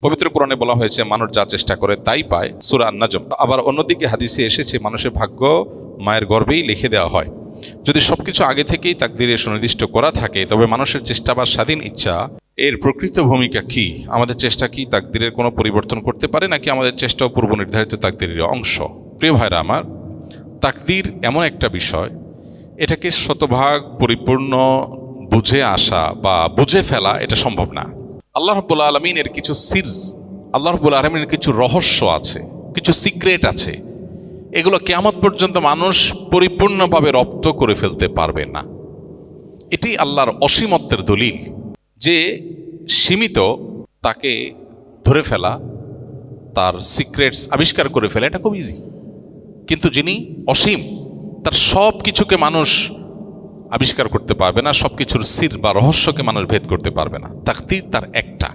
পবিত্র কোরআনে বলা হয়েছে মানুষ যা চেষ্টা করে তাই পায়, সূরা আন-নাজম। আবার অন্যদিকে হাদিসে এসেছে মানুষের ভাগ্য মায়ের গর্ভেই লিখে দেওয়া হয়। যদি সবকিছু আগে থেকেই তাকদীরে সুনির্দিষ্ট করা থাকে, তবে মানুষের চেষ্টা বা স্বাধীন ইচ্ছা এর প্রকৃত ভূমিকা কি? আমাদের চেষ্টা কি তাকদীরের কোনো পরিবর্তন করতে পারে, নাকি আমাদের চেষ্টাও পূর্ব নির্ধারিত তাকদীরের অংশ? প্রিয় ভাইরা আমার, তাকদীর এমন একটা বিষয়, এটাকে শতভাগ পরিপূর্ণ বুঝে আসা বা বুঝে ফেলা এটা সম্ভব না। আল্লাহ রাব্বুল আলামিনের কিছু সির, আল্লাহ রাব্বুল আলামিনের কিছু রহস্য আছে, কিছু সিক্রেট আছে, এগুলো কিয়ামত পর্যন্ত মানুষ পরিপূর্ণভাবে রপ্ত করে ফেলতে পারবে না। এটি আল্লাহর অসীমত্বের দলিল যে সীমিত তাকে ধরে ফেলা, তার সিক্রেটস আবিষ্কার করে ফেলা এটা খুব ইজি। কিন্তু যিনি অসীম, তার সব কিছুকে মানুষ আবিষ্কার করতে পারবে না, সব কিছুর সির বা রহস্যকে মানুষ ভেদ করতে পারবে না। তাকদীর তার একটা।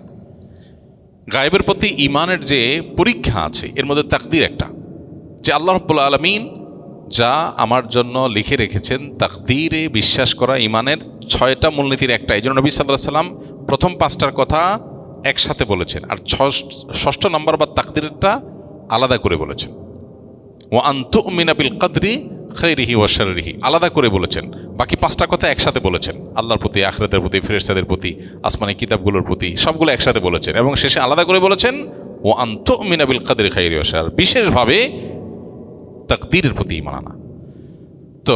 গায়েবের প্রতি ঈমানের যে পরীক্ষা আছে, এর মধ্যে তাকদীর একটা, যে আল্লাহ রাব্বুল আলামিন যা আমার জন্য লিখে রেখেছেন। তাকদীরে বিশ্বাস করা ঈমানের 6টা মূলনীতির একটা। এই জন্য নবী সাল্লাল্লাহু আলাইহি ওয়াসাল্লাম প্রথম 5টার কথা একসাথে বলেছেন, আর 6ষ্ঠ নম্বর বা তাকদীরটা আলাদা করে বলেছেন। ওয়া আন তুমিনা বিল কদরি খাইরিহি ওয়া শাররিহি আলাদা করে বলেছেন, বাকি 5টা কথা একসাথে বলেছেন। আল্লাহর প্রতি, আখিরাতের প্রতি, ফেরেশতাদের প্রতি, আসমানি কিতাবগুলোর প্রতি, সবগুলো একসাথে বলেছেন, এবং শেষে আলাদা করে বলেছেন ওয়া আন তুমিনা বিল কদরি খাইরিহি ওয়া শাররিহি, বিশেষভাবে তাকদীরের প্রতি ঈমান আনা। তো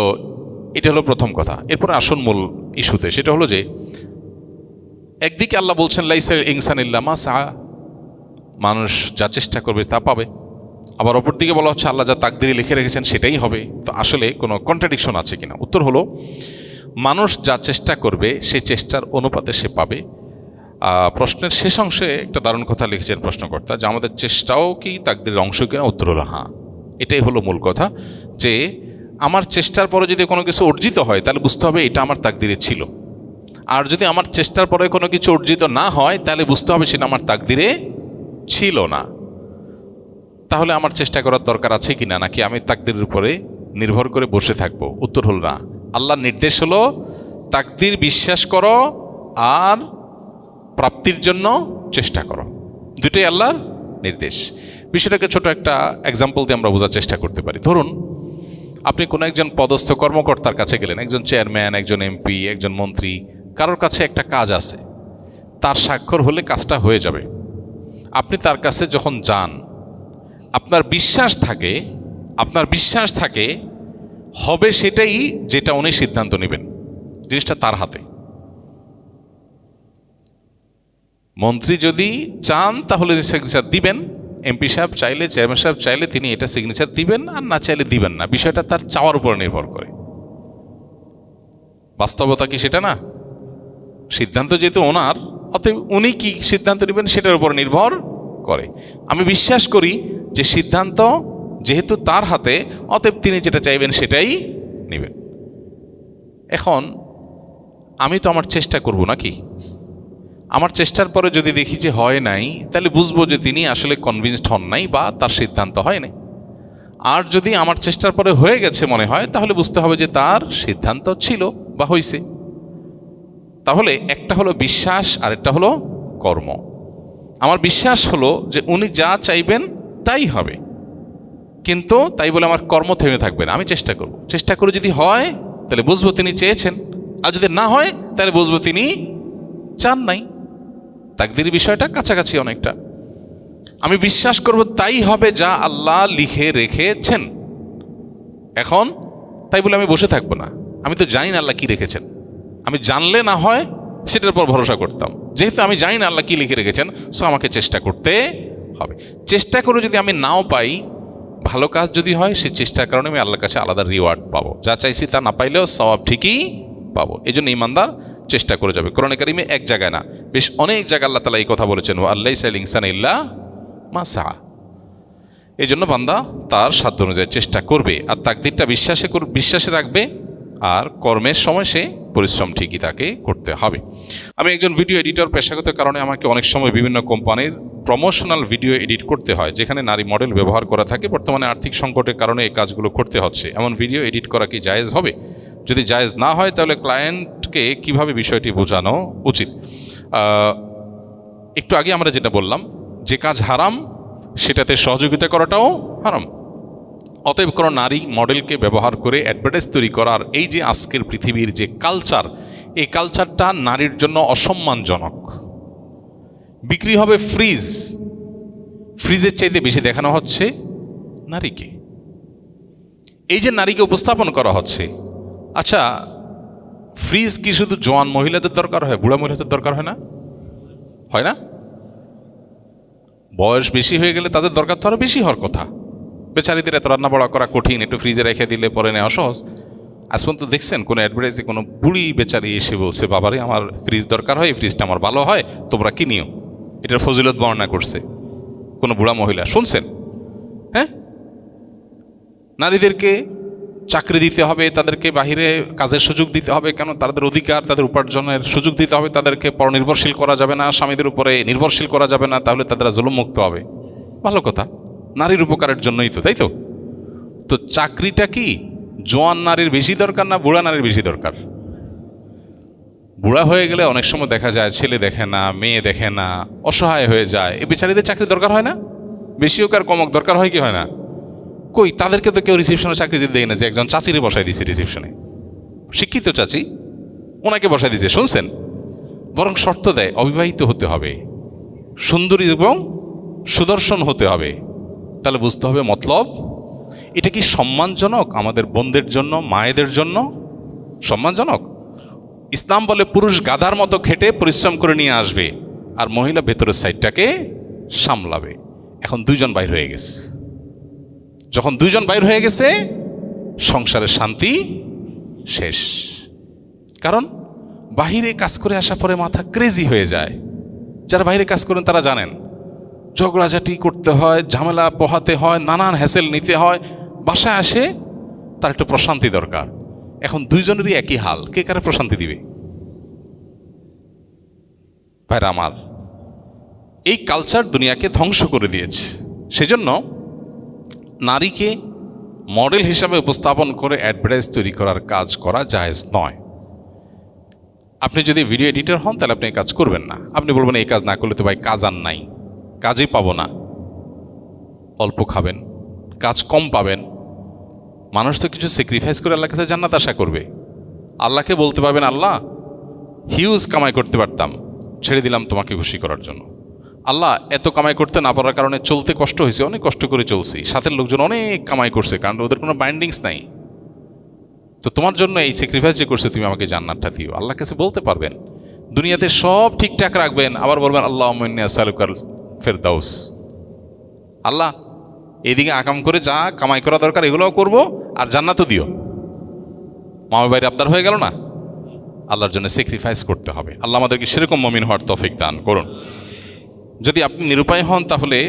এটা হলো প্রথম কথা। এরপর আসল মূল ইস্যুতে, সেটা হলো যে একদিকে আল্লাহ বলছেন লাইসাল ইনসান ইল্লা মা সা, মানুষ যা চেষ্টা করবে তা পাবে। আবার অপরদিকে বলা হচ্ছে আল্লাহ যা তাকদীরে লিখে রেখেছেন সেটাই হবে। তো আসলে কোনো কন্ট্রাডিকশন আছে কিনা? উত্তর হলো, মানুষ যা চেষ্টা করবে সেই চেষ্টার অনুপাতে সে পাবে। প্রশ্নের শেষ অংশে একটা দারুণ কথা লিখেছেন প্রশ্নকর্তা, যে আমাদের চেষ্টাও কি তাকদীরের অংশ কিনা? উত্তর হলো হ্যাঁ। এটাই হলো মূল কথা, যে আমার চেষ্টার পরে যদি কোনো কিছু অর্জিত হয় তাহলে বুঝতে হবে এটা আমার তাকদীরে ছিল। আর যদি আমার চেষ্টার পরে কোনো কিছু অর্জিত না হয় তাহলে বুঝতে হবে সেটা আমার তাকদীরে ছিল না। তাহলে আমার চেষ্টা করার দরকার আছে কিনা, নাকি আমি তাকদীরের উপরে নির্ভর করে বসে থাকবো? উত্তর হলো না। আল্লাহর নির্দেশ হলো তাকদীর বিশ্বাস করো আর প্রাপ্তির জন্য চেষ্টা করো, দুটোই আল্লাহর নির্দেশ। বিষয়টাকে ছোট একটা এক্সাম্পল দিয়ে আমরা বোঝার চেষ্টা করতে পারি। ধরুন, আপনি কোনো একজন পদস্থ কর্মকর্তার কাছে গেলেন, একজন চেয়ারম্যান, একজন এমপি, একজন মন্ত্রী, কারোর কাছে একটা কাজ আছে, তার স্বাক্ষর হলে কাজটা হয়ে যাবে। আপনি তার কাছে যখন যান, আপনার বিশ্বাস থাকে হবে সেটাই যেটা উনি সিদ্ধান্ত নেবেন, জিনিসটা তার হাতে। মন্ত্রী যদি চান তাহলে সিগনেচার দিবেন, এমপি সাহেব চাইলে, চেয়ারম্যান সাহেব চাইলে তিনি এটা সিগনেচার দিবেন, আর না চাইলে দিবেন না। বিষয়টা তার চাওয়ার উপর নির্ভর করে। বাস্তবতা কি সেটা না? সিদ্ধান্ত যেহেতু ওনার, অতএব উনি কি সিদ্ধান্ত নেবেন সেটার উপর নির্ভর করে। আমি বিশ্বাস করি যে সিদ্ধান্ত যেহেতু তার হাতে, অতএব তিনি যেটা চাইবেন সেটাই নেবেন। এখন আমি তো আমার চেষ্টা করব নাকি? আমার চেষ্টার পরে যদি দেখি যে হয় নাই, তাহলে বুঝবো যে তিনি আসলে কনভিন্সড হন নাই বা তার সিদ্ধান্ত হয় নাই। আর যদি আমার চেষ্টার পরে হয়ে গেছে মনে হয়, তাহলে বুঝতে হবে যে তার সিদ্ধান্ত ছিল বা হয়েছে। তাহলে একটা হলো বিশ্বাস আর একটা হলো কর্ম। আমার বিশ্বাস হলো যে উনি যা চাইবেন তাই হবে, কিন্তু তাই বলে আমার কর্ম থেমে থাকবে না। আমি চেষ্টা করব, চেষ্টা করে যদি হয় তাহলে বুঝবো তিনি চেয়েছেন, আর যদি না হয় তাহলে বুঝবো তিনি চান নাই। তাকদীর বিষয়টা কাছাকাছি অনেকটা। আমি বিশ্বাস করব তাই হবে যা আল্লাহ লিখে রেখেছেন। এখন তাই বলে আমি বসে থাকবো না। আমি তো জানি না আল্লাহ কি রেখেছেন। আমি জানলে না হয় সেটার উপর ভরসা করতাম। যেহেতু আমি জানি না আল্লাহ কি লিখে রেখেছেন, সো আমাকে চেষ্টা করতে হবে। চেষ্টা করে যদি আমি নাও পাই, ভালো কাজ যদি হয়, সেই চেষ্টার কারণে আমি আল্লাহর কাছে আলাদা রিওয়ার্ড পাবো। যা চাইছি তা না পাইলেও সওয়াব ঠিকই পাবো। এই জন্য ঈমানদার চেষ্টা করে যাবে। কোরআনে কারিমে এক জায়গায় না, বেশ অনেক জায়গায় আল্লাহ তাআলা এই কথা বলেছেন, ওয়া লাইসাল ইনসানু ইল্লা মা সা। এই জন্য বান্দা তার সাধ্য অনুযায়ী চেষ্টা করবে, আর তাকদীরটা বিশ্বাসে রাখবে, আর কর্মের সময় সে পরিশ্রম ঠিকই তাকে করতে হবে। আমি একজন ভিডিও এডিটর, পেশাগত কারণে আমাকে অনেক সময় বিভিন্ন কোম্পানির প্রমোশনাল ভিডিও এডিট করতে হয়, যেখানে নারী মডেল ব্যবহার করা থাকে। বর্তমানে আর্থিক সংকটের কারণে এই কাজগুলো করতে হচ্ছে। এমন ভিডিও এডিট করা কি জায়েজ হবে? যদি জায়েজ না হয় তাহলে ক্লায়েন্টকে কিভাবে বিষয়টি বোঝানো উচিত? একটু আগে আমরা যেটা বললাম যে কাজ হারাম সেটাতে সহযোগিতা করাটাও হারাম। অতএব কোনো নারী মডেলকে ব্যবহার করে অ্যাডভার্টাইজ তৈরি করার এই যে আজকের পৃথিবীর যে কালচার, এই কালচারটা নারীর জন্য অসম্মানজনক। বিক্রি হবে ফ্রিজ, ফ্রিজের চাইতে বেশি দেখানো হচ্ছে নারীকে। এই যে নারীকে উপস্থাপন করা হচ্ছে, আচ্ছা ফ্রিজ কি শুধু জোয়ান মহিলাদের দরকার হয়, বুড়া মহিলাদের দরকার হয় না? হয় না? বয়স বেশি হয়ে গেলে তাদের দরকার তো আরো বেশি হওয়ার কথা। বেচারিদের এত রান্না বড়া করা কঠিন, একটু ফ্রিজে রেখে দিলে পরে নেওয়া সহজ। আজ পর্যন্ত দেখছেন কোনো অ্যাডভার্টাইজে কোনো বুড়ি বেচারি এসে বলছে বাবারে আমার ফ্রিজ দরকার হয়, এই ফ্রিজটা আমার ভালো হয়, তোমরা কিনিও, এটার ফজিলত বর্ণনা করছে কোনো বুড়া মহিলা? শুনছেন? হ্যাঁ, নারীদেরকে চাকরি দিতে হবে, তাদেরকে বাহিরে কাজের সুযোগ দিতে হবে, কেন তাদের অধিকার, তাদের উপার্জনের সুযোগ দিতে হবে, তাদেরকে পরনির্ভরশীল করা যাবে না, স্বামীদের উপরে নির্ভরশীল করা যাবে না, তাহলে তারা জুলুম মুক্ত হবে। ভালো কথা, নারীর উপকারের জন্যই তো, তাই তো? তো চাকরিটা কি জোয়ান নারীর বেশি দরকার না বুড়া নারীর বেশি দরকার? বুড়া হয়ে গেলে অনেক সময় দেখা যায় ছেলে দেখে না, মেয়ে দেখে না, অসহায় হয়ে যায়, এই বেচারিদের চাকরি দরকার হয় না? বেশি হোক আর কমক দরকার হয় কি হয় না? কই, তাদেরকে তো কেউ রিসেপশনে চাকরি দিতে দেয় না, যে একজন চাচিরে বসাই দিছে রিসেপশনে, শিক্ষিত চাচি, ওনাকে বসাই দিছে, শুনছেন? বরং শর্ত দেয় অবিবাহিত হতে হবে, সুন্দরী এবং সুদর্শন হতে হবে। তাহলে বুঝতে হবে মতলব এটা কি সম্মানজনক আমাদের বোনদের জন্য, মায়েদের জন্য সম্মানজনক? ইসলাম বলে পুরুষ গাধার মতো খেটে পরিশ্রম করে নিয়ে আসবে আর মহিলা ভেতরের সাইডটাকে সামলাবে। এখন দুইজন বাইর হয়ে গেছে, যখন দুইজন বাইর হয়ে গেছে সংসারের শান্তি শেষ। কারণ বাহিরে কাজ করে আসার পরে মাথা ক্রেজি হয়ে যায়। যারা বাইরে কাজ করেন তারা জানেন ঝগড়াঝাটি করতে হয়, ঝামেলা পোহাতে হয়, নানান হ্যাসেল নিতে হয়। বাসায় আসে তার একটু প্রশান্তি দরকার। এখন দুইজনেরই একই হাল, কে কারে প্রশান্তি দিবে? ভাইরা আমার, এই কালচার দুনিয়াকে ধ্বংস করে দিয়েছে। সেজন্য নারীকে মডেল হিসাবে উপস্থাপন করে অ্যাডভার্টাইজ তৈরি করার কাজ করা জায়েজ নয়। আপনি যদি ভিডিও এডিটর হন তাহলে আপনি এই কাজ করবেন না। আপনি বলবেন এই কাজ না করলে তো ভাই কাজ আর নাই, কাজই পাবো না, অল্প খাবেন, কাজ কম পাবেন। মানুষ তো কিছু স্যাক্রিফাইস করে আল্লাহর কাছে জান্নাত আশা করবে। আল্লাহকে বলতে পারবেন আল্লাহ হিউজ কামাই করতে পারতাম, ছেড়ে দিলাম তোমাকে খুশি করার জন্য। আল্লাহ এত কামাই করতে না পারার কারণে চলতে কষ্ট হয়েছে, অনেক কষ্ট করে চলছি, সাথের লোকজন অনেক কামাই করছে, কারণ ওদের কোনো বাইন্ডিংস নাই, তো তোমার জন্য এই স্যাক্রিফাইস যে করছে তুমি আমাকে জান্নাতটা দিও। আল্লাহর কাছে বলতে পারবেন, দুনিয়াতে সব ঠিকঠাক রাখবেন, আবার বলবেন আল্লাহুম্মা ইন্নী আসআলুকাল ফিরদাউস, আল্লাহ এইদিকে আকাম করে যা কামাই করা দরকার এগুলোও করবো, আর জান্নাতও দিও। মামার বাইরে আবদার হয়ে গেল না? আল্লাহর জন্য স্যাক্রিফাইস করতে হবে। আল্লাহ আমাদেরকে সেরকম মুমিন হওয়ার তৌফিক দান করুন। যদি আপনি নিরুপায় হন তাহলে